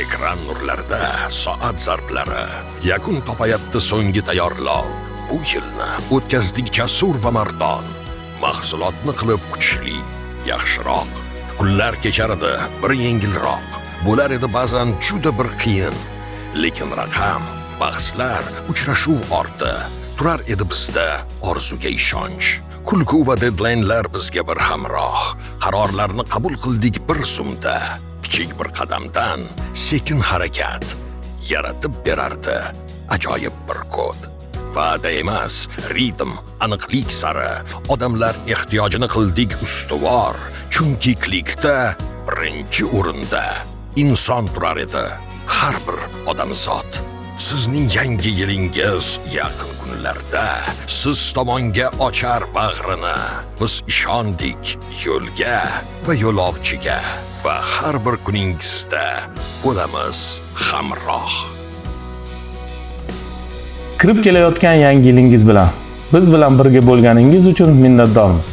Ekran nurlarida soat zarblari yakun topayapti so'nggi tayyorlov. Bu yilni o'tkazdik jasur va mardon. Mahsulotni qilib kuchli, yaxshiroq. Kunlar kechardi bir yengilroq. Bo'lar edi ba'zan juda bir qiyin. Lekin raqam, bahslar, uchrashuv orti. Turar edi bizda orzuga ishonch. Kulku va deadline'lar bizga bir hamroh. Qarorlarni qabul qildik bir zumda. Kichik bir qadamdan sekin harakat yaratib berardi ajoyib bir kod. Va'da emas, ritm, aniqlik sari odamlar ehtiyojini qildik ustuvor. Chunki klikda birinchi o'rinda inson turar edi, har bir odamzod. Sizning yangi yilingiz yaqin kunlarda siz tomonga ochar bag'rini. Biz ishondik yo'lga va yo'lovchiga va har bir kuningizda bo'lamiz hamroh. Kirib kelayotgan yangi yilingiz bilan biz bilan birga bo'lganingiz uchun minnatdormiz.